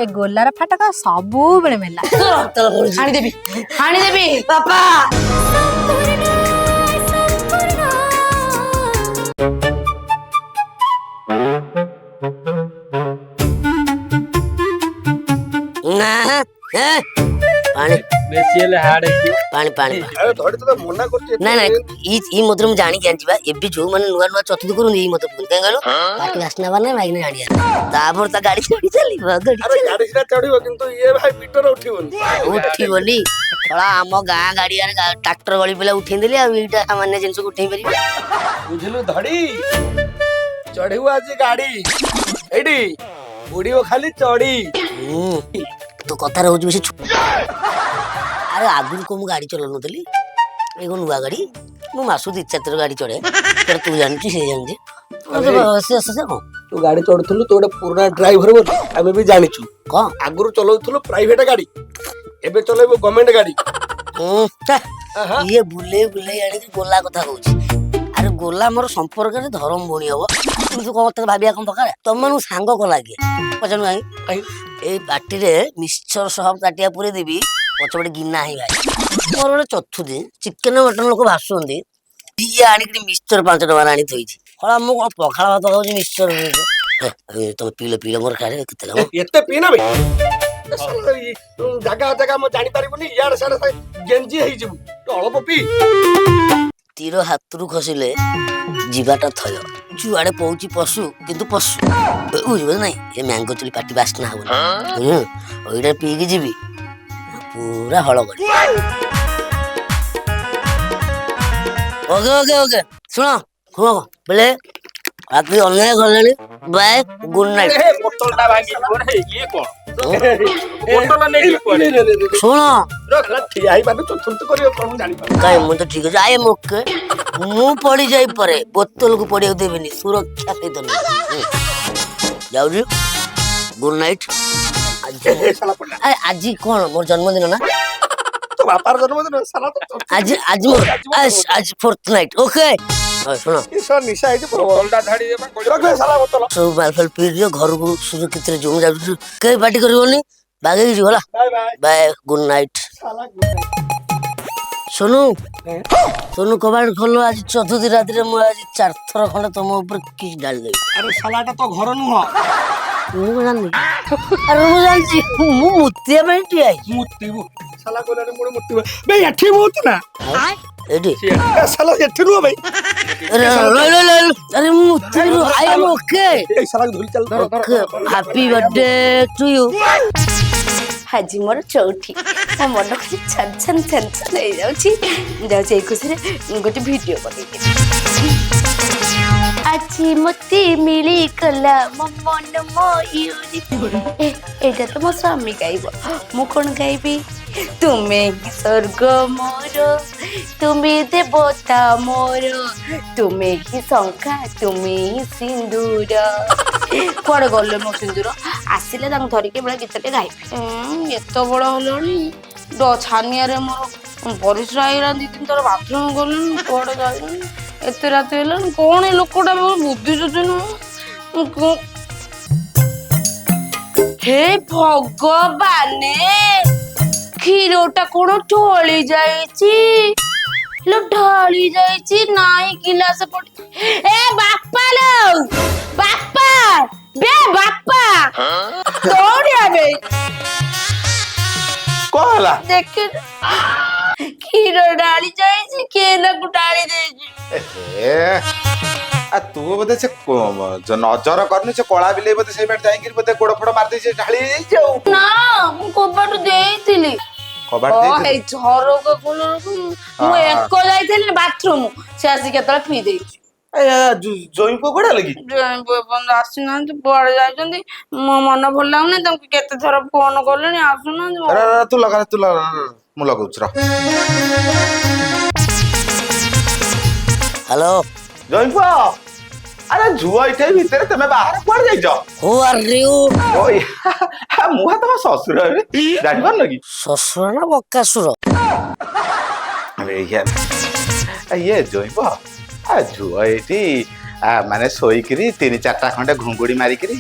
ए गोलार फाटक सबु बेले मेला हाणी देबी बापा ना पानी बेसी हेले हार्ड है पानी पानी अरे थोड़ी तो मना करती ना ना ई मत में जानी जानी बा एबे जो माने नुआ नुआ चतुर्थ करू ई मत कहीं गलो पार्टी वासना बने माइने जानिया तापर ता गाड़ी चढ़ी चली गाड़ी अरे गाड़ी सीधा चढ़िबो किंतु ये भाई मीटर उठिबोनी उठिबोनी थोड़ा हम गाँ गाड़ी ट्रैक्टर गली पिला उठेई देली आ एटा सामान्य जिंस को उठेई परिबो बुझलु धड़ी चढ़िबो आज गाड़ी एडी उड़िबो खाली चढ़ी तो कथा रहउछ बेसी अरे आगुन को मु गाड़ी चलाउ नथली एगो नुआ गाड़ी मु मासु दी चातर गाड़ी चढ़े तर तू जानछि से जानछि से तू गाड़ी चढ़ुथलु तो गोटे पुराना ड्राइवर बोल आमे भी जानिछु को आगुरु चलाउथलु प्राइवेट गाड़ी एबे चलाइबो गवर्नमेंट गाड़ी ये बुले बुले आड़ी गोला कथा कहउछि अरे गोला मोर संपर्क रे धरम बणी हबो तू को मत भाबिया कम पकारे तमनु सांग को लागे पछन आई ए पार्टी रे मिक्सचर सब काटिया पूरे देबी पछबडे गिन्ना ही भाई मोर रे चथु दिन चिकन मटन लोक भासुंदी दिया आनी कि मिक्सचर 5 टका आनी थोइछि हला मु को पखाळ भात खाउछि मिक्सचर तुम पीले पीले मोर खारे केते एते पीना बे जगह जगह म जानि पारिबोनी यार सारे गेंजी हेइ जिवु तो अळप पी तीर हाथरू खसिले जीवाटा थय जुआड़े पहुंची पशु किंतु पशु बुझबो नहीं ये मैंगो चली पार्टी बासना हो ओइडा पी के जीवी पूरा हळ गडी ओके ओके ओके सुनो सुनो बोले आखिरी अन्याय गलेनी बाय गुड नाइट बोतलटा भागी रे ये कोन बोतल नै पड़े सुनो रख ठिया ही बाबू तो करियो कोन जानि पा काई मन तो ठीक है आए मोके मु पड़ी जाई परे बोतल को पड़ियो देबेनी सुरक्षा से तो जाऊ जी गुड नाइट आज कौन मोर जन्मदिन ना तो बापार जन्मदिन साला तो आज फोर्थ नाइट ओके सुनो ईश्वर निशा है बोतलटा धाड़ी देबा रख ले साला बोतल सब मालफल पी लियो घर को सुरक्षित रे जो जाऊ के पार्टी करबोनी बागे जी होला bye bye bye good night साला गुड नाइट सुनु सुनु कबाड़ खोलो आज चतुर्थी रात रे मु आज 4 थर खंड तुम ऊपर किस डाल दे अरे सालाटा तो घर नुह मु जानि अरे मु जानछि मु मुतिया बैठी आई मुत्तीबु साला कोने मोड़ मुत्तीबु बे एठी मुत ना एडी साला एठी नु भाई अरे मुत्ती आई एम ओके ए साला धुल चल हैप्पी बर्थडे टू यू आज मोर चौठी मो मन खाली छन छन छन छन हो जाउछि ए खुशी रे गोटे वीडियो बनेइ आज मते मिली कला मो मन मोयुरी एटा तो मो स्वामी गाइबो मु कोन गाइबी तुम्हें ही स्वर्ग मोर तुम्हें देवता मोर तुम्हें ही शंखा तुम्हें ही सिंदूर कुआड़े गले मो सिंदूर आसिले धरिके बेला गीतटे गाइबी एत बड़ हलनी छानिया रे मोर परिश्रा आईरा 2-3 थर बाथरूम गलुन कुआड़े जाइलुन एत रात हेलन कौन ए लोकटा बुद्धि सुझुन हे भगवान क्षीरटा कौन ढली जाइछि लो ढली जाइछि नाई गिलास पड़ ए बापा लो बापा बे बापा दौड़िया बे कहला देख क्षीर डाली जाइछि केला को डाली देछि ए आ तू बोधे से जो नजर करनी से कला बिले बोधे से बैठ जाई बोधे गोड़ फोड़ मार दे से ढाली जाऊ ना मु कोबाट देइथिली कबाट ओ दे हे झरो को कोन मु एको जाइथिली बाथरूम से आसी केतला पी देछि जोई को गोड़ा लगी बंद आसिना बड़ जाइछन्ती मो मन भल लागने तुमको केते थर फोन करलेनी आसुना अरे तू लगा मु लगाउछ र हेलो जोई अरे जुआ इठे भीतर तमे बाहर कोड जाई जाओ हु आर यू ओए मुहा तम ससुर रे जानि पार लगी ससुर ना बकासुर अरे यार ये जोई आ जुआ इठी ମାନେ ଶୋଇକିରି 3-4ଟା ଖଣ୍ଡେ ଘୁଙ୍ଗୁଡି ମାରିକିରି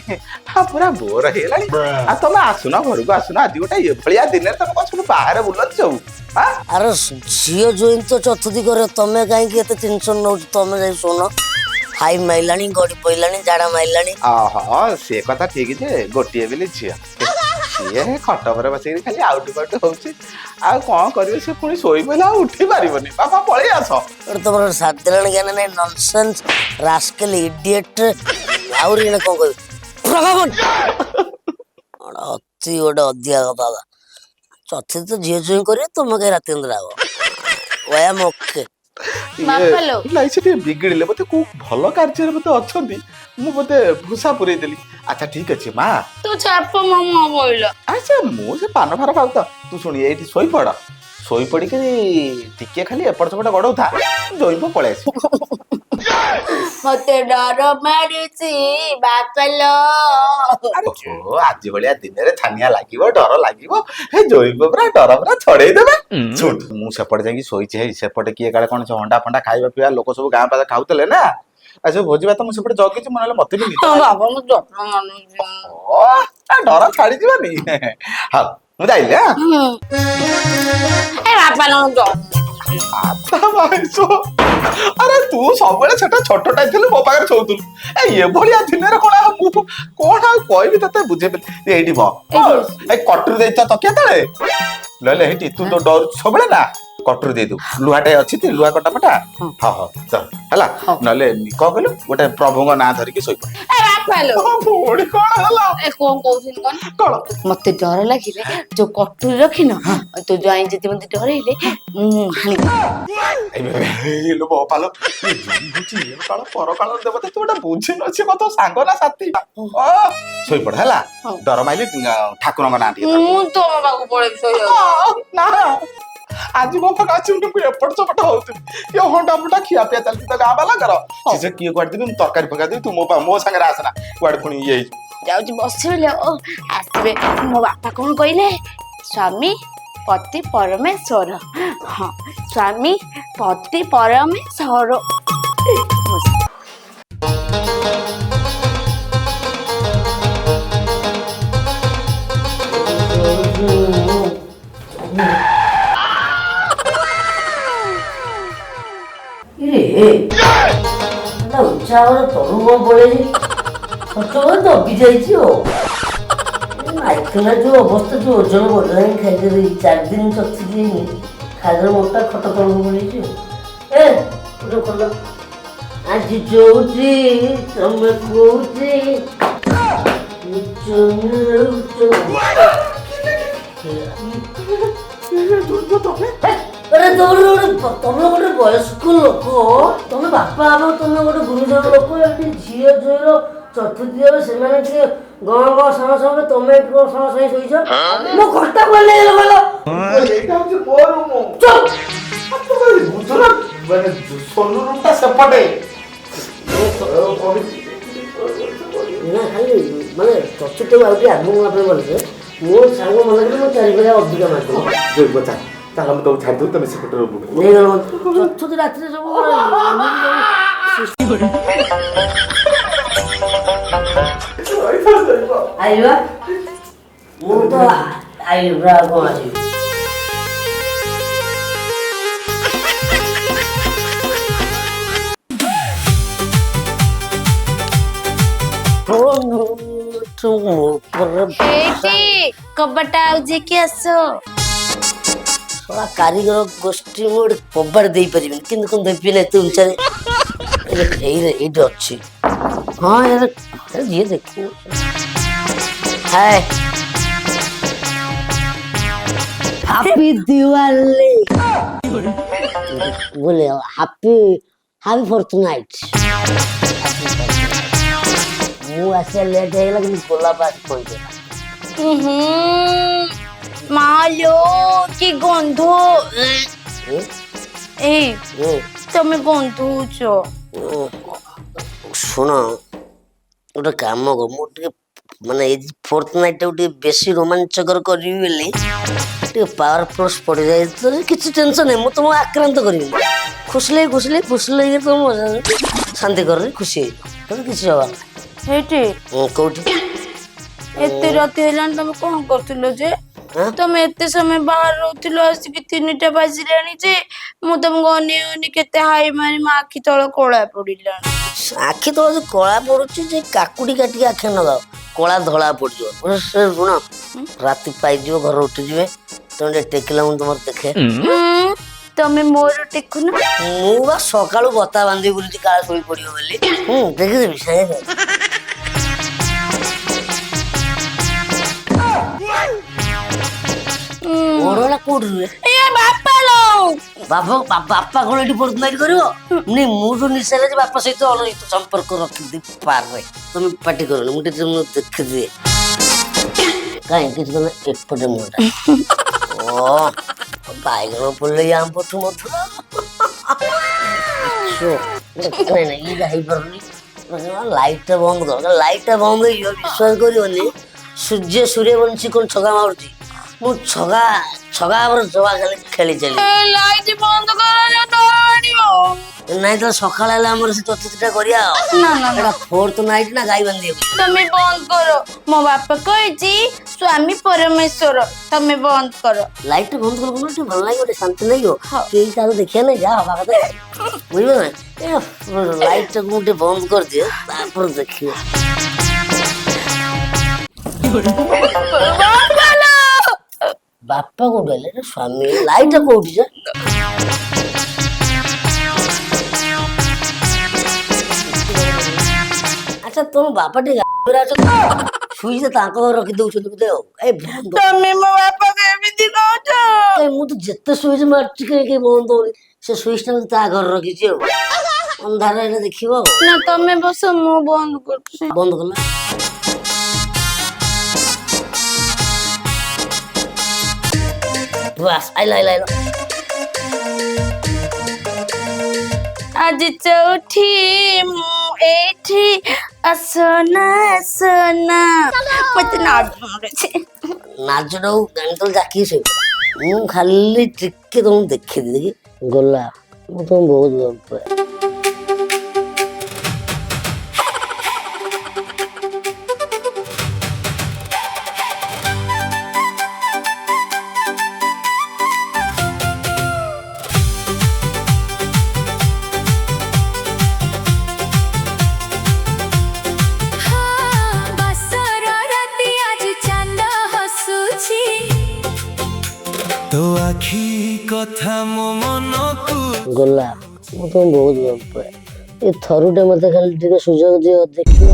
ପୁରା ବୋର ହେଇଗଲାଣି। ଆଉ ତମେ ଆସୁନ ଘରକୁ ଆସୁନ, ଆଜି ଗୋଟେ ଏଭଳିଆ ଦିନରେ ତମେ କଣ ସବୁ ବାହାରେ ବୁଲୁଛ ସବୁ? ଆରେ ଝିଅ ଜୋଇଁ ତ ଚତୁର୍ଥୀ କରେ, ତମେ କାହିଁକି ଏତେ ଟେନସନ ନଉଛ? ତମେ ଯାଇ ଶୁଣ, ହାଇ ମାଇଲାଣି, ଗଡି ପଇଲାଣି, ଝାଡା ମାଇଲାଣି। ଓହୋ ସେ କଥା ଠିକ ଯେ, ଗୋଟିଏ ବୋଲି ଝିଅ ସିଏ ଖଟ ଉପରେ ବସିକିରି ଖାଲି ଆଉଟୁ ପାଉଟୁ ହଉଛି। ଆଉ କଣ କରିବେ, ସେ ପୁଣି ଶୋଇ ପଇଲେ ଆଉ ଉଠି ପାରିବନି। ବାପା ପଳେଇ ଆସ। ତମର ସାଧାରଣ ଜ୍ଞାନ ନାହିଁ, ନନସେନ୍ସ ରାସ୍କେଲ ଇଡିଏଟ। ଆହୁରି କଣ କହିବି, ଅତି ଗୋଟେ ଅଧିକା କଥା। ଚତୁର୍ଥୀ ତ ଝିଅ ଜୋଇଁ କରିବେ, ତମେ କାହିଁ ରାତି ଅନିଦ୍ରା ହବ? ଓକେ ବାପାଲୋ। ନାଇଁ ସେ ଟିକେ ବିଗିଡିଲେ, ବୋଧେ କୋଉ ଭଲ କାର୍ଯ୍ୟରେ ବୋଧେ ଅଛନ୍ତି, ମୁଁ ବୋଧେ ଭୂଷା ପୁରେଇ ଦେଲି। ଆଚ୍ଛା ଠିକ ଅଛି ମା, ତୁ ଚାପ ମାମା କହିଲ। ଆଚ୍ଛା ମୁଁ ସେ ପାନ ଫାନ ଖାଉ ତ, ତୁ ଶୁଣି ଏଇଠି ଶୋଇପଡ, ଶୋଇପଡିକି ଟିକେ ଖାଲି ଏପଟ ସେପଟ ଗଡଉଥା, ଜୋଇଁକୁ ପଳେଇ ଆସିବ। ମତେ ଡର ମାଡୁଛି ବାପାଲୋ। ଓହୋ ଆଜି ଭଳିଆ ଦିନରେ ଛାନିଆ ଲାଗିବ, ଡର ଲାଗିବ, ହେ ଜୋଇଁକୁ ପୁରା ଡର ପୁରା ଛଡେଇ ଦେବେ। ଶୁଣ ମୁଁ ସେପଟେ ଯାଇକି ଶୋଇଛି, ହେଇ ସେପଟେ କିଏ କାଳେ କଣ ହଣ୍ଡା ଫଣ୍ଡା ଖାଇବା ପିଇବା ଲୋକ ସବୁ ଗାଁ ପାଖରେ ଖାଉଥିଲେ ନା, ଆଉ ସବୁ ଭୋଜି ଭାତ ମୁଁ ସେପଟେ ଜଗିଛି, ମୁଁ ନହେଲେ ମତେ ବି ନିଦ ବାବା ମୁଁ ଯତ୍ନ ମାନୁଛି। ଡର ଛାଡିଯିବନି। ହଉ ମୁଁ ଯାଇଲି। ଏ ବାପାଲୋ ଆରେ ତୁ ସବୁବେଳେ ସେଟା ଛୋଟଟା ଥିଲୁ, ମୋ ପାଖରେ ଶୋଉଥିଲୁ, ଏଭଳିଆ ଦିନରେ କଣ ଆଉ ମୁଁ କଣ ଆଉ କହିବି ତତେ ବୁଝେଇ। ଏଇଠି ବ ଏଇ କଟୁରୀ ଦେଇଛ ତକିଆ ତଳେ, ନହେଲେ ହେଇଠି ତୁ ତ ଡରୁଛୁ ସବୁବେଳେ ନା, କଟୁରୀ ଦେଇଦବୁ, ଲୁହାଟେ ଅଛି ଲୁହା କଟା ଫଟା। ହଁ ହଁ ଚଲ ହେଲା, ନହେଲେ କଣ କହିଲୁ ଗୋଟେ ପ୍ରଭୁଙ୍କ ନାଁ ଧରିକି ଶୋଇପଡ। ଭଉଣୀ କଣ ହେଲା? କଣ କହୁଥିଲି କଣ, ମତେ ଡର ଲାଗିଲେ ଯୋଉ କଟୁରୀ ରଖିନ, ତୋ ଜ୍ୱାଇଁ ଯଦି ମତେ ଡରେଇଲେ ମୁଁ ଦେବତା ତୁ ଗୋଟେ ବୁଝିନ, ସେ କତ ସାଙ୍ଗ ନା ସାଥି। ଶୋଇପଡ ହେଲା, ଡର ମାଇଲେ ଠାକୁରଙ୍କ ନାଁ ଟିକେ ମୁଁ ତମ ପାଖକୁ ପଳେଇବି ଶୋଇବାକୁ। ନା ଆଜି ମୋ ପାଖ ଆସିବୁନି, ମୁଁ ଏପଟ ସେପଟ ହଉଥିବି, କିଏ ହଣ୍ଡା ଫଣ୍ଡା ଖିଆ ପିଆ ଚାଲିଛି ତ ଗାଁ ବାଲାଙ୍କର, ସେ କିଏ କୁଆଡେ ଦେବି, ମୁଁ ତରକାରୀ ଫକା ଦେବି, ତୁ ମୋ ସାଙ୍ଗରେ ଆସନା, କୁଆଡେ ପୁଣି ଇଏ ହେଇଛି। ଯାଉଛି ବସିବି ଆସିବେ। ମୋ ବାପା କଣ କହିଲେ, ସ୍ୱାମୀ ପତି ପରମେଶ୍ୱର। ହଁ ସ୍ୱାମୀ ପତି ପରମେଶ୍ୱର। ଉଚ୍ଚାରଣ ତଳୁ କଣ ପଳେଇଛି, ଦବି ଯାଇଛି। ଆଉ ମାଇକେଲା ଯୋଉ ଅବସ୍ଥା, ଯୋଉ ଓଜନ ବଦଳାଇ ଖାଇଦେଲି, 4 ଦିନ ଚତୁର୍ଥୀ ହେଇନି, ଖାଇଦେଲେ ମୋଟା ଖଟ ତଳକୁ ପଳେଇଛି। ଖୋଲ, ଆଜି ଯୋଉଠି ତମେ କୋଉଠି ତମେ ଗୋଟେ ବୟସ୍କ ଲୋକ, ତମେ ବାପା ହବ, ତମେ ଗୋଟେ ଗୁରୁଜନ ଲୋକ, ଏଠି ଝିଅ ଝିଅର ଚତୁର୍ଥୀ ଦେବେ, ସେମାନେ ଟିକେ ଗଣ ଗଣ ସାଙ୍ଗ ସାଙ୍ଗ, ତମେ ଏଠି କଣ ସାଙ୍ଗ ସାଙ୍ଗେ ଶୋଇଛ? ମୋ ଖଟା କହିଲେ ସେପଟେ ନା ଖାଲି ମାନେ ଚତୁର୍ଥୀକୁ ଆଉ ଟିକେ ଆଗକୁ ନବା ପାଇଁ ବୋଲିছে, ମୋ ସାଙ୍ଗ ମନେ କଲେ ମୋ 4 ଭଳିଆ ଅଧିକା ମାରିଦେବ। ତାହେଲେ ମୁଁ ତମକୁ ଛାଡ଼ିଦେବି, ତମେ ସେପଟେ ଚତୁର୍ଥୀ ରାତିରେ ସବୁ ଆଇବା, ମୁଁ ତ ଆଇବା କଣ ଆସିବି। କବାଟା ଆଉଜି କି ଆସ। କାରିଗର ଗୋଷ୍ଠୀ ମୁଁ ଗୋଟେ କବାଟ ଦେଇପାରିବିନି, କିନ୍ତୁ କଣ ଦେବି ନା ଏତେ ଉଞ୍ଚାରେ। ଏଇଠି ଅଛି। ହଁ ଯିଏ ଦେଖିବ। ହାପି ଦିୱାଲି ବୋଲେ, ହାପି ଫର୍ଚୁନାଇଟ୍। ମୁଁ ଆସିବା ଲେଟ୍ ହେଇଗଲା, କିନ୍ତୁ ଗୋଲାପ ଆସି କହିଦେଲା। ମାଲୋ କି ଗନ୍ଧ, ତମେ ଗନ୍ଧଉଛ। ଶୁଣ ଗୋଟେ କାମ କର, ମୁଁ ଟିକେ ମାନେ ଏଇ ଫୋର୍ଥ ନାଇଟ୍ ଟାକୁ ଟିକେ ବେଶୀ ରୋମାଞ୍ଚକର କରିବି ବୋଲି ଟିକେ ପାୱାର ପ୍ଲସ୍ ପଡ଼ିଯାଏ ତ କିଛି ଟେନସନ୍ ନାହିଁ ମୁଁ ତମକୁ ଆକ୍ରାନ୍ତ କରିବିନି ଖୁସି ଲାଗି ତମ ଶାନ୍ତି କରରେ ଖୁସି ହେଇଯିବ ତମେ କିଛି ହବ ସେଇଠି କୋଉଠି ଏତେ ରାତି ହେଲାଣି ତମେ କଣ କରୁଥିଲ ଯେ ତମେ ଏତେ ସମୟ ବାହାରେ ରହୁଥିଲ ଆସିକି 3ଟା ବାଜିଲାଣି ଯେ ମୁଁ ତମକୁ ଅନେଇ କେତେ ହାଇ ମାରି ମୋ ଆଖି ତଳ କଳା ପଡିଲାଣି। ଆଖି ତଳ ଯୋଉ କଳା ପଡୁଛି ଯେ କାକୁଡି କାଟିକି ଆଖି ଲଗାଅ କଳା ଧଳା ପଡିଯିବ ଶୁଣ ରାତି ପାଇଯିବ ଘର ଉଠିଯିବେ ତମେ ଟିକେ ଟେକିଲା ମୁଁ ତମର ଦେଖେ ତମେ ମୋର ଟେକୁନ ମୁଁ ବା ସକାଳୁ ବତା ବାନ୍ଧି ବୁଲୁଛି କାଳେ ଶୋଇ ପଡିବ ବୋଲି ଦେଖିଦେବି ସେ ଓଡଲା କୋଉଠି ରୁହେ ବାପା କଣ ଏଠି ଫୋର୍ଥ କରିବ ନାଇଁ ମୁଁ ଯୋଉ ନିଶାରେ ଯେ ବାପା ସହିତ ଅଲଗା ସମ୍ପର୍କ ରଖିଦି ପାରେ ତମେ ପାଟି କରନି ମୁଁ ଟିକେ ଦେଖିଦିଏ କାହିଁ କିଛି ତମେ ଏପଟେ ମୁହଁଟା ଓ ବାଇଗଣ ପଡିଲେ ୟା ପଠୁ ମଧୁର ହେଇପାରୁନି ଲାଇଟ୍ ଟା ବନ୍ଦ କର ଲାଇଟ୍ ଟା ବନ୍ଦ ହେଇଯିବ ବିଶ୍ୱାସ କରିବନି ସୂର୍ଯ୍ୟବଂଶୀ କଣ ଛଗା ମାରୁଛି ମୁଁ ଛଗା ଖାଲି ଖେଳି ଚାଲି ନାଇଁ ତ ସକାଳ ହେଲେ ଆମର ସେ ଚତୁର୍ଥୀଟା କରିବା ଆଉ ଫୋର୍ଥ ନାଇଟ୍ ନା ଗାଈ ବାନ୍ଧିବାକୁ ତମେ ବନ୍ଦ କର ମୋ ବାପା କହିଛି ସ୍ୱାମୀ ପରମେଶ୍ୱର ତମେ ବନ୍ଦ କର ଲାଇଟ୍ ଟା ବନ୍ଦ କର ଟିକେ ଭଲ ଲାଗିବ ଟିକେ ଶାନ୍ତି ଲାଗିବ କେହି କାହାକୁ ଦେଖିବା ନାହିଁ ଯାହା ହବା କଥା ବୁଝିବ ନା ଲାଇଟ୍ ଟାକୁ ମୁଁ ଟିକେ ବନ୍ଦ କରିଦିଏ ତାପରେ ଦେଖିବ ବାପା କୋଉଠି ହେଲେ ସ୍ୱାମୀ ଲାଇଟ୍ ଟା କୋଉଠି ଯେ ଆଚ୍ଛା ତମ ବାପା ଟିକେ ସୁଇଚ୍ ତାଙ୍କ ଘରେ ରଖି ଦଉଛନ୍ତି ବୋଧେ ଆଉ ତମେ ମୋ ବାପା କେମିତି କହୁଛ ମୁଁ ତ ଯେତେ ସୁଇଚ୍ ମାରୁଛି କେହି ବନ୍ଦ ହଉନି ସେ ସୁଇଚ୍ ଟା ତା ଘରେ ରଖିଛି ଆଉ ଅନ୍ଧାର ହେଲେ ଦେଖିବ ଆଉ ନା ତମେ ବସ ମୁଁ ବନ୍ଦ କରୁଛି ବନ୍ଦ କଲା ବାସ୍ ଆଇଲା ଆଜି ଚଉଠି ମୁଁ ଏଇଠି ଆସନା ମତେ ନାଚଟାକୁ ଗାଣି ତଳେ ଜାକିକି ଶୋଇ ମୁଁ ଖାଲି ଟିକେ ତମକୁ ଦେଖିଦି ଗଲା ମୁଁ ତମକୁ ବହୁତ ଭଲ ପାଏ तो आखी कथा मो मनकु गला ମୁଁ ତମକୁ ବହୁତ ଭଲ ପାଏ ଏ ଥରୁଟେ ମତେ ଖାଲି ଟିକେ ସୁଯୋଗ ଦିଅ ଦେଖିବ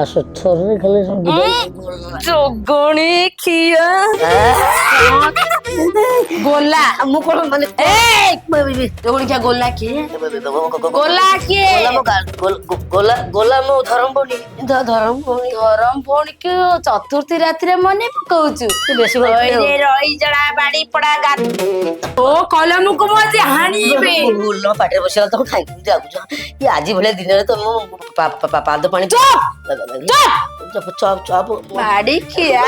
ଆସ ଥରରେ ଖାଲି ଜଗଣି ଖିଆ ଗୋଲା ମୁଁ କଣ ମାନେ ଜଗଣି ଖିଆ ଗୋଲା କିଏ ଗୋଲା ମୋ ଧରମ ଭଉଣୀ କି ଚତୁର୍ଥୀ ରାତିରେ ମନେ ପକଉଛୁ ବେଶୀ ରହି ଜଣା ବାଡି ପଡା ଓ କଲମକୁ ମୁଁ ଆଜି ହାଣିବି ପାଟିରେ ବସିଲା ତମ ଖାଇକି ଯାଉଛ ଆଜି ଭଳିଆ ଦିନରେ ତ ମୁଁ ପାଦ ପାଣି ବାଡି ଖିଆ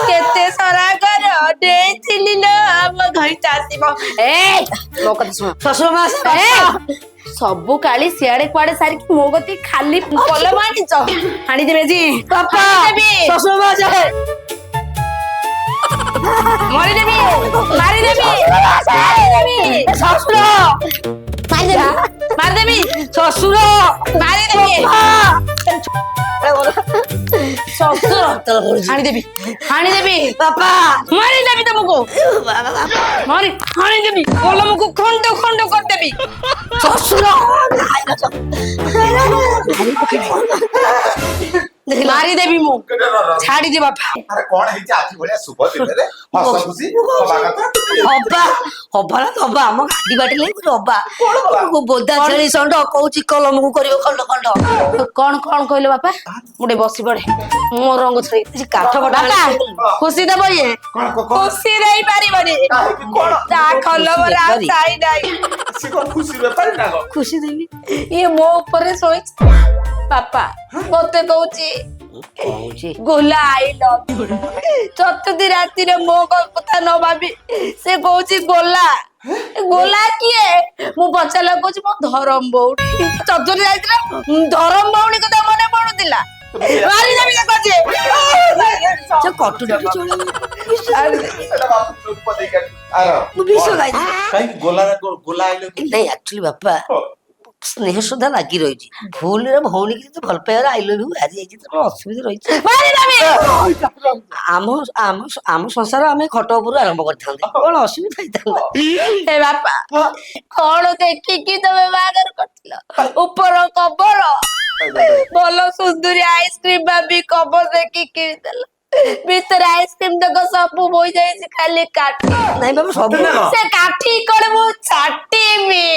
କେତେ ସାରା ଘର ଦେଇଥିଲି ଲୋ ଆମ ଘରେ ଆସିବ ମୋ କଥା ଶୁଣ ସବୁ କାଳି ସିଆଡେ କୁଆଡେ ସାରିକି ମୋ ଗତି ଖାଲି କଲମ ଆଣିଛ ହାଣିଦେବେ ଆଜି ମରିଦେବି ମାରିଦେବି ଶ୍ୱଶୁର ମାରିଦେବି ଶ୍ୱଶୁର ମାରିଦେବି ହାଣିଦେବି ବାପା ମାରିଦେବି ତମକୁ ହାଣିଦେବି କଲମକୁ ଖଣ୍ଡ କରିଦେବି ଶ୍ୱଶୁର ମାରିଦେବି ମୁଁ ଛାଡିଦେ ବାପା ଆରେ କଣ ହେଇଛି ଆଜି ଭଳିଆ ଶୁଭ ଦିନରେ ହସ ଖୁସି ହବା କଥା ହବା ନା ହବା ଆମ ଗାଡି ବାଟି ଲାଗି ହବା ବୋଦା ଛେଳି ଷଣ୍ଢ କହୁଛି କଲମକୁ କରିବ ଖଣ୍ଡ କଣ କହିଲ ବାପା ମୁଁ ଟିକେ ବସି ପଡେ ମୋ ରଙ୍ଗ ଛାଡି କାଠ ବାପା ଖୁସି ଦବ ଇଏ ଖୁସି ଦେଇ ପାରିବନି ତା କଲମରେ ଆଉ ସାଇ ନାହିଁ ଖୁସି ବେପାରୀ ନା ଖୁସି ଦେବି ଇଏ ମୋ ଉପରେ ଶୋଇଛି ବାପା ମତେ କହୁଛି କହୁଛି ଗୋଲା ଆଇ ଲଭ ଚତୁର୍ଥୀ ରାତିରେ ମୋ କଥା ନ ଭାବି ସେ କହୁଛି ଗୋଲା ଗୋଲା କିଏ ମୁଁ ପଚାରିଲା କହୁଛି ମୋ ଧରମ ଭଉଣୀ ଚତୁର୍ଥୀ ଯାଇଥିଲା ଧରମ ଭଉଣୀ କଥା ମନେ ପଡୁଥିଲା ମାରିଦେବି ତାକୁ ଆଜି। ସେ କଟୁଛି ସେଟା ବାପୁ ଚୁପ ଦେଇକି ଆର ମୁଁ ବିଷ ଖାଇଛି। କାହିଁକି ଗୋଲା ଆଇଲେ ନାଇଁ ଆକ୍ଚୁଆଲି ବାପା ସ୍ନେହ ସୁଧା ଲାଗି ରହିଛି ଭୁଲରେ ଭଉଣୀ କି ଭଲ ପାଇବାର ଆଇ ଲଭ୍ ୟୁ ଆଜି ହେଇଛି ତ ଅସୁବିଧା ରହିଛି। ଆମ ଆମ ଆମ ସଂସାର ଆମେ ଖଟ ଉପରୁ ଆରମ୍ଭ କରିଥାନ୍ତେ କଣ ଅସୁବିଧା ହେଇଥାନ୍ତା। ଏ ବାପା କଣ ଦେଖିକି ତମେ ବାହାଘର କରିଥିଲ ଉପର କବର ଭଲ ସୁନ୍ଦରୀ ଆଇସ୍କ୍ରିମ ଭାବି କବର ଦେଖି କିଣିଦେଲ ଭିତରେ ଆଇସ୍କ୍ରିମ ତକ ସବୁ ବୋହି ଯାଇଛି ଖାଲି କାଠି। ନାଇଁ ବାବା ସବୁ ସେ କାଠି କଣ ମୁଁ ଚାଟିବି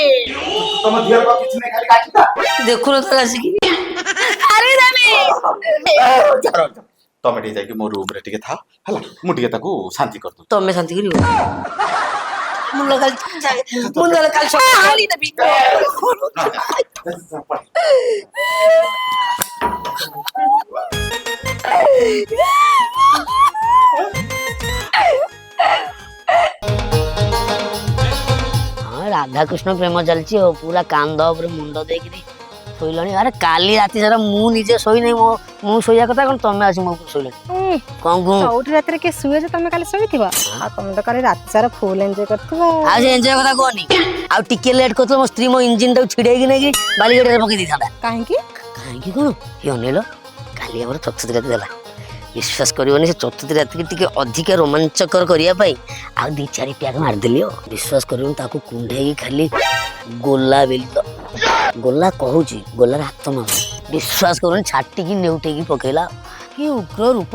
ତମ ଝିଅର କଣ କିଛି ନାହିଁ ଖାଲି କାଟିଟା ଦେଖୁନ ତ ଆସିକି ତମେ ଟିକେ ଯାଇକି ମୋ ରୁମ ରେ ଟିକେ ଥାଅ ହେଲା ମୁଁ ଟିକେ ତାକୁ ଶାନ୍ତି କରିଦଉଛି। ତମେ ଶାନ୍ତି କରିବ ମୁଣ୍ଡ କାଲି ହାଣିଦେବି। ହଁ ରାଧାକୃଷ୍ଣ ପ୍ରେମ ଚାଲିଛି ଆଉ ପୁରା କାନ୍ଦ ଉପରେ ମୁଣ୍ଡ ଦେଇକିରି ଶୋଇଲାଣି। ଆରେ କାଲି ରାତି ସାରା ମୁଁ ନିଜେ ଶୋଇନାହିଁ ମୁଁ ଶୋଇବା କଥା କଣ ତମେ ଆସି ମୋ ଉପରେ ଶୋଇଲାଣି କଣ କଣ ଚଉଠି ରାତିରେ କିଏ ଶୁଏ ଯେ ତମେ କାଲି ଶୋଇଥିବ ଆଉ ତମେ ତ କାଲି ରାତି ସାରା ଫୁଲ ଏଞ୍ଜୟ କରିଥିବ। ଆଉ ସେ ଏନ୍ଜୟ କଥା କହନି ଆଉ ଟିକେ ଲେଟ୍ କରୁଥିଲା ମୋ ସ୍ତ୍ରୀ ମୋ ଇଞ୍ଜିନ ଟାକୁ ଛିଡେଇକି ନେଇକି ବାଲିଗଡିଆରେ ପକେଇ ଦେଇଥାନ୍ତା। କାହିଁକି କାହିଁକି କଣ ଏ ଅନେଇଲ କାଲି ଆମର ଚତୁର୍ଥୀ ରାତି ଦେଲା ବିଶ୍ୱାସ କରିବନି ସେ ଚତୁର୍ଥୀ ରାତିକି ଟିକେ ଅଧିକା ରୋମାଞ୍ଚକର କରିବା ପାଇଁ ଆଉ 2-4 ପ୍ୟାକ୍ ମାରିଦେଲି ଆଉ ବିଶ୍ୱାସ କରିବନି ତାକୁ କୁଣ୍ଢେଇକି ଖାଲି ଗୋଲା ବେଲି ତ ଗୋଲା କହୁଛି ଗୋଲାର ହାତ ମାର ବିଶ୍ୱାସ କରୁନି ଛାଟିକି ନେଉଟେଇକି ପକେଇଲା କି ଉଗ୍ର ରୂପ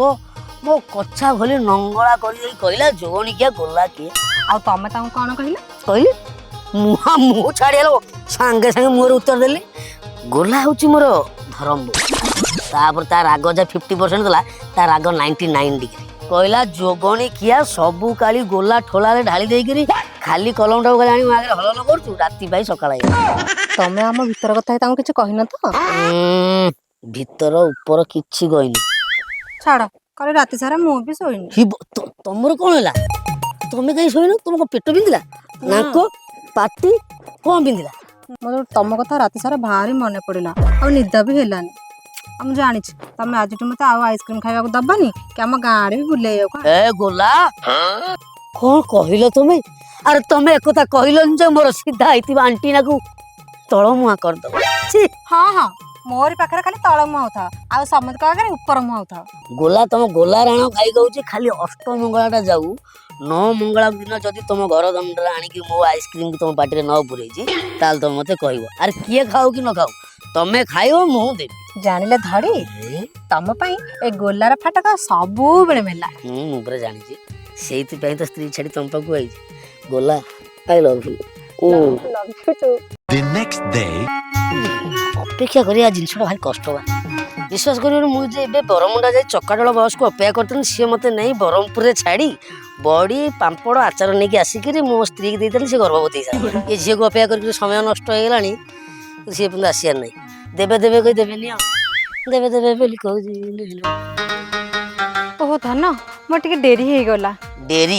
ମୋ କଛା ଭଳି ନଙ୍ଗଳା କରିଦେଇ କହିଲା ଜୋଗଣିକିଆ ଗୋଲା କିଏ ଆଉ ତମେ ତାଙ୍କୁ କଣ କହିଲ? କହିଲି ମୁଁ ଛାଡ଼ିଗଲ ସାଙ୍ଗେ ସାଙ୍ଗେ ମୁହଁରେ ଉତ୍ତର ଦେଲି ଗୋଲା ହଉଛି ମୋର ଧରମ ତାପରେ ତା ରାଗ ଯା 50% ଥିଲା ତା ରାଗ 99 ଡିଗ୍ରୀ କହିଲା ଯୋଗଣୀ କିଆ ସବୁ କାଳି ଗୋଲା ଠୋଲାରେ ଢାଳି ଦେଇକିରି ଖାଲି କଲମଟାକୁ ଖାଲି ଆଣି ମୋ ଆଗରେ ହଲ ହଲ କରୁଛୁ ରାତି ପାଇଁ ସକାଳ ହେଇଗଲା। ତମେ ଆମ ଭିତର କଥା ତାଙ୍କୁ କିଛି କହିନ ତ? ଭିତର ଉପର କିଛି କହିନି। ଛାଡ କାଲି ରାତି ସାରା ମୁଁ ବି ଶୋଇନି। ତମର କଣ ହେଲା ତମେ କାହିଁ ଶୋଇନ ତମ କଣ ପେଟ ବିନ୍ଧିଲା ନାକ ପାଟି କଣ ବିନ୍ଧିଲା? ମୋର ତମ କଥା ରାତି ସାରା ଭାରି ମନେ ପଡିଲା ଆଉ ନିଦ ବି ହେଲାନି। ଆଉ ମୁଁ ଜାଣିଛି ତମେ ଆଜିଠୁ ମତେ ଆଉ ଆଇସ୍କ୍ରିମ ଖାଇବାକୁ ଦବନି କି ଆମ ଗାଁ ଆଡେ ବି ବୁଲେଇବାକୁ। ଏ ଗୋଲା କଣ କହିଲ ତମେ? ଆରେ ତମେ ଏକଥା କହିଲନି ଯେ ମୋର ସିଧା ହେଇଥିବା ଆଣ୍ଟିନାକୁ ତଳମୁହାଁ କରିଦବ। ହଁ ହଁ ମୋରି ପାଖରେ ଖାଲି ତଳ ମୁହଁ ହଉଥାଅ ଆଉ ସମସ୍ତଙ୍କ ଆଗରେ ଉପର ମୁହଁ ହଉଥାଅ। ଗୋଲା ତମ ଗୋଲା ରାଣ ଗାଈ କହୁଛି ଖାଲି ଅଷ୍ଟମଙ୍ଗଳାଟା ଯାଉ 9 ମଙ୍ଗଳା ଦିନ ଯଦି ତମ ଘର ଦଣ୍ଡରେ ଆଣିକି ମୋ ଆଇସ୍କ୍ରିମ ତମ ପାଟିରେ ନ ପୁରେଇଛି ତାହେଲେ ତମେ ମତେ କହିବ। ଆରେ କିଏ ଖାଉ କି ନ ଖାଉ ତମେ ଖାଇବ ମୁଁ ଦେବି। ଜାଣିଲେ ଧଡ଼ି ତମ ପାଇଁ ଏ ଗୋଲାର ଫାଟକ ସବୁବେଳେ ମେଲା। ମୁଁ ପୁରା ଜାଣିଛି ସେଇଥିପାଇଁ ତ ସ୍ତ୍ରୀ ଛାଡି ତମ ପାଖକୁ ଆଇଛି। ଗୋଲା I love you. The next day. ଅପେକ୍ଷା କରିବା ଜିନିଷଟା ଭାରି କଷ୍ଟ ବା ବିଶ୍ୱାସ କରିବନି ମୁଁ ଯେ ଏବେ ବରମୁଣ୍ଡା ଯାଇ ଚକାଡୋଳ ବସକୁ ଅପେକ୍ଷା କରିଥିଲି ସିଏ ମତେ ନେଇ ବ୍ରହ୍ମପୁରରେ ଛାଡ଼ି ବଡ଼ି ପାମ୍ପଡ଼ ଆଚାର ନେଇକି ଆସିକିରି ମୋ ସ୍ତ୍ରୀକି ଦେଇଥିଲି ସେ ଗର୍ଭବତୀ ହେଇସାରିଲା। ଏ ଝିଅକୁ ଅପେକ୍ଷା କରିକି ସମୟ ନଷ୍ଟ ହେଇଗଲାଣି ସିଏ କିନ୍ତୁ ଆସିବାର ନାହିଁ। ଦେବେ କହି ଦେବେନି ଆଉ ଦେବେ ବୋଲି କହୁଛି। ଓହୋ ଧନ ମୋର ଟିକେ ଡେରି ହେଇଗଲା। ଡେରି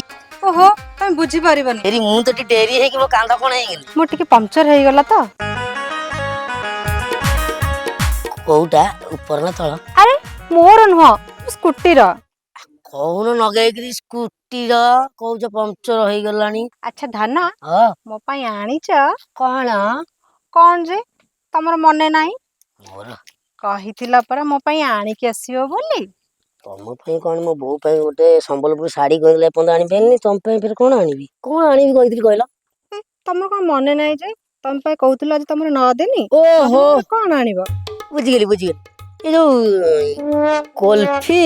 ଓହୋ ତମେ ବୁଝିପାରିବନି ଡେରି ମୁଁ ତ ଟିକେ ଡେରି ହେଇକି ମୋ କାନ୍ଦ କଣ ହେଇଗଲି। ମୋର ଟିକେ ପମ୍ପଚର ହେଇଗଲା ତ। କୋଉଟା ଉପର ନା ତଳ? ଆରେ ମୋର ନୁହଁ ସ୍କୁଟିର। କହୁନ ନଗେଇକିରି ସ୍କୁଟିର କହୁଛ ପମ୍ପଚର ହେଇଗଲାଣି। ଆଚ୍ଛା ଧନ ହଁ ମୋ ପାଇଁ ଆଣିଛ କଣ କଣ ଯେ ତମର ମନେ ନାହିଁ? ମୋର କହିଥିଲ ପରା ମୋ ପାଇଁ ଆଣିକି ଆସିବ ବୋଲି। ତମ ପାଇଁ କଣ ମୋ ବୋଉ ପାଇଁ ଗୋଟେ ସମ୍ବଲପୁର ଶାଢୀ କହିଲେ ଏପର୍ଯ୍ୟନ୍ତ ଆଣିପାରିନି ତମ ପାଇଁ ଫେରେ କଣ ଆଣିବି କହିଥିଲି କହିଲ? ତମର କଣ ମନେ ନାହିଁ ଯେ ତମ ପାଇଁ କହୁଥିଲ ଆଜି ତମର 9 ଦିନ। ଓହୋ କଣ ଆଣିବ? ବୁଝିଗଲି ଏ ଯୋଉ କୁଲ୍ଫି।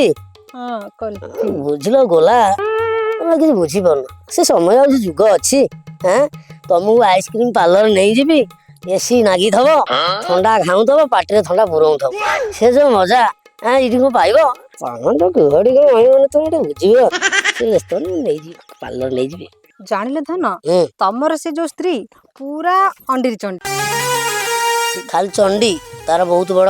ହଁ କୁଲ୍ଫି। ବୁଝିଲ ଗୋଲା ତମେ କିଛି ବୁଝିପାରୁନ ସେ ସମୟ ଆଉ ଯୁଗ ଅଛି। ତମକୁ ଆଇସ୍କ୍ରିମ ପାର୍ଲର ନେଇଯିବି ଏସି ନାଗିଥବ ଥଣ୍ଡା ଘାଉଥବ ପାଟିରେ ଥଣ୍ଡା ପୁରଉଥବ ସେ ଯୋଉ ମଜା ଏଇଠି କଣ ପାଇବ? ତମେ ବୁଝିବ ସେ ନେଇଯିବି ପାର୍ଲର ନେଇଯିବି। ଜାଣିଲେ ଧନ ତମର ସେ ଯୋଉ ସ୍ତ୍ରୀ ପୁରା ଅଣ୍ଡିରି ଚଣ୍ଡୀ। ଅଛି ଖାଲି ଚଣ୍ଡୀ ତାର ବହୁତ ବଡ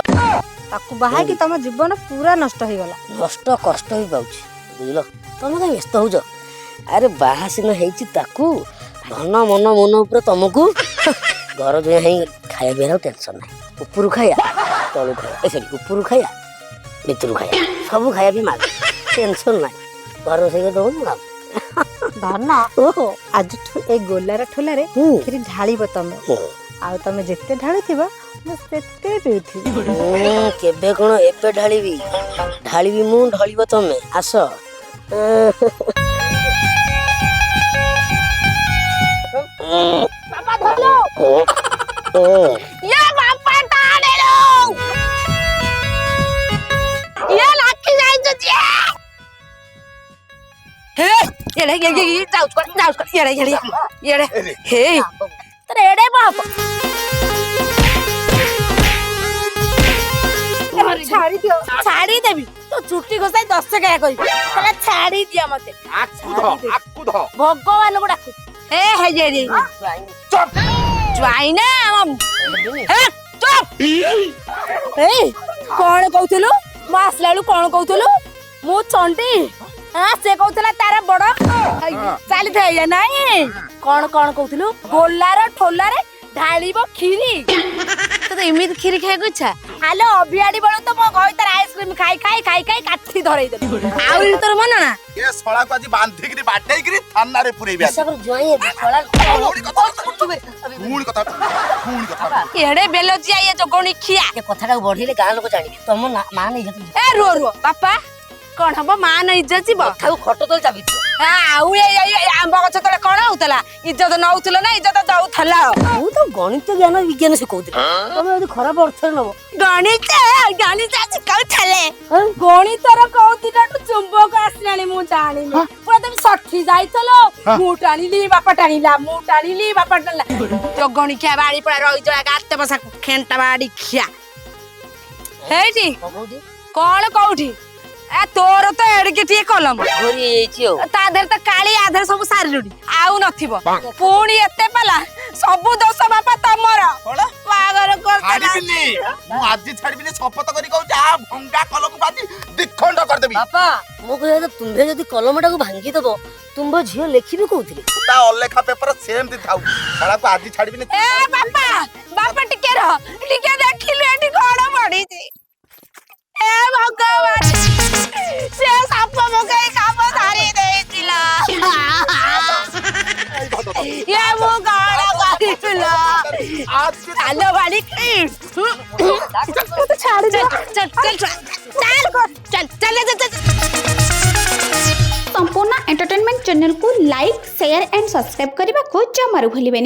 ତାକୁ ବାହାକି ତମ ଜୀବନ ପୁରା ନଷ୍ଟ ହେଇଗଲା। କଷ୍ଟ କଷ୍ଟ ବି ପାଉଛି ବୁଝିଲ। ତମେ କାହିଁ ବ୍ୟସ୍ତ ହଉଛ? ଆରେ ବାହା ସିନା ହେଇଛି ତାକୁ ଧନ ମନ ଉପରେ ତମକୁ ଘର ଜୁଆ ହେଇ ଖାଇବା ପିଇବାର ଟେନସନ ନାହିଁ। ଉପରୁ ଖାଇବା ତଳୁ ଖାଇବା ସରି ଉପରୁ ଖାଇବା ଭିତରୁ ଖାଇବା ସବୁ ଖାଇବା ବି ମାଗ ଟେନସନ ନାହିଁ। ଘର ରୋଷେଇ କରି ଦଉନି ନା ଧନ ଓହୋ ଆଜିଠୁ ଏଇ ଗୋଲାର ଠୋଲାରେ କ୍ଷୀରି ଢାଳିବ ତମେ। ଆଉ ତମେ ଯେତେ ଢାଳୁଥିବ ମୁଁ ସେତେ ପିଉଥିବି। କେବେ କଣ ଏବେ ଢାଳିବି ମୁଁ ଢଳିବ ତମେ ଆସ। ଛାଡିଦେବି ତୁ ଚୁଟି ଘୋଷାଇ 10 ଟଙ୍କା କହିବି ତାହେଲେ ଛାଡି ଦିଅ ମତେ। ଭଗବାନଙ୍କୁ ଡାକୁ କଣ କହୁଥିଲୁ? ମୁଁ ଆସିଲା ବେଳୁ କଣ କହୁଥିଲୁ? ମୁଁ ଚଣ୍ଡୀ ସେ କହୁଥିଲା ତାର ବଡ ଚାଲିଥାଏ ନାଇଁ। କଣ କହୁଥିଲୁ? ଗୋଲାର ଠୋଲାରେ ଢାଳିବ କ୍ଷୀରି। ତତେ ଏମିତି କ୍ଷୀରି ଖାଇବାକୁ ଇଚ୍ଛା? ଆଲୋ ଅଭିଆଡି ବେଳ ତ ମୋ ଘଇତାର ଆଇସ୍କ୍ରିମ ଖାଇ କାଠି ଧରେଇ ଦେବି। ଆଉ ତୋର ମନ ନା ଏ ଶଳାକୁ ଆଜି ବାନ୍ଧିକିରି ବାଟେଇକିରି ଥାନାରେ ପୁରେଇବି ଆଜି। ଏଡେ ବେଲଜିଆ ଇଏ ଜଗଣି ଖିଆ ଏ କଥାଟାକୁ ବଢେଇଲେ ଗାଁ ଲୋକ ଜାଣିବେ ତମ ମା ନେଇ ଏ ରୁଅ ବାପା କଣ ହବ? ମା ନ ଇଜ୍ଜତ ଯିବ। କଥାକୁ ଖଟ ତଳେ ଚାବିଥିବ। ଆଉ ଆମ୍ବ ଗଛ ତଳେ କଣ ହଉଥିଲା? ଇଜ୍ଜତ ନଉଥିଲ ନା ଇଜ୍ଜତ ଦଉଥିଲ? ମୁଁ ତ ଗଣିତ ଜ୍ଞାନ ବିଜ୍ଞାନ ଶିଖଉଥିଲି ତମେ ଯଦି ଖରାପ ଅର୍ଥରେ ନବ। ଗଣିତ ଶିଖଉଥିଲେ। ଗଣିତର କୋଉ ଦିନଠୁ ଚୁମ୍ବକ ଆସିଲାଣି ମୁଁ ଜାଣିନି। ପୁରା ତମେ ଷଠି ଯାଇଥିଲ। ମୁଁ ଟାଣିଲି ବାପା ଟାଣିଲା ମୁଁ ଟାଣିଲି ବାପା ଟାଣିଲା। ଜଗଣି ଖିଆ ବାଡି ପଳା ରହିଛ ଗାତେ ବସାକୁ ଖେଣ୍ଟା ବାଡି ଖିଆ ହେଇଠି କଣ କୋଉଠି? ତୋର ତ ଏଡିକି ଟିକେ କଲମ ତା ଦେହରେ ତ କାଳି ଆ ଦେହରେ ସବୁ ସାରିଲୁଣି ଆଉ ନଥିବ। ପୁଣି ଏତେ ପାଲା ସବୁ ଦୋଷ ବାପା ତମର। ବାହାଘର ଛାଡ଼ିବିନି ମୁଁ ଆଜି ଛାଡ଼ିବିନି ଶପଥ କରି କହୁଛି। ଆ ଭଙ୍ଗା କଲକୁ ବାଜି ଦିଖଣ୍ଡ କରିଦେବି। ବାପା ମୁଁ କହିବା ତୁମ୍ଭେ ଯଦି କଲମଟାକୁ ଭାଙ୍ଗିଦବ ତୁମ୍ଭ ଝିଅ ଲେଖିବି କହୁଥିଲେ। ତା ଅଲେଖା ପେପର ସେମିତି ଥାଉ। ଶଳାକୁ ଆଜି ଛାଡ଼ିବିନି। ବାପା ଟିକେ ରହ ଟିକେ ଦେଖିଲୁ ଏଠି କଣ ପଡିଛି। ଏ ଭଗବାନ ସେ ସାପ ପକେଇ କାମ ସାରି ଦେଇଥିଲା। ଏ ମୁଁ କଣ କରିଥିଲ? ଚାଲ ବାଡି ଛାଡି संपूर्ण एंटरटेनमेंट चैनल को लाइक शेयर एंड सब्सक्राइब करने को जमारू भूलिबेनि।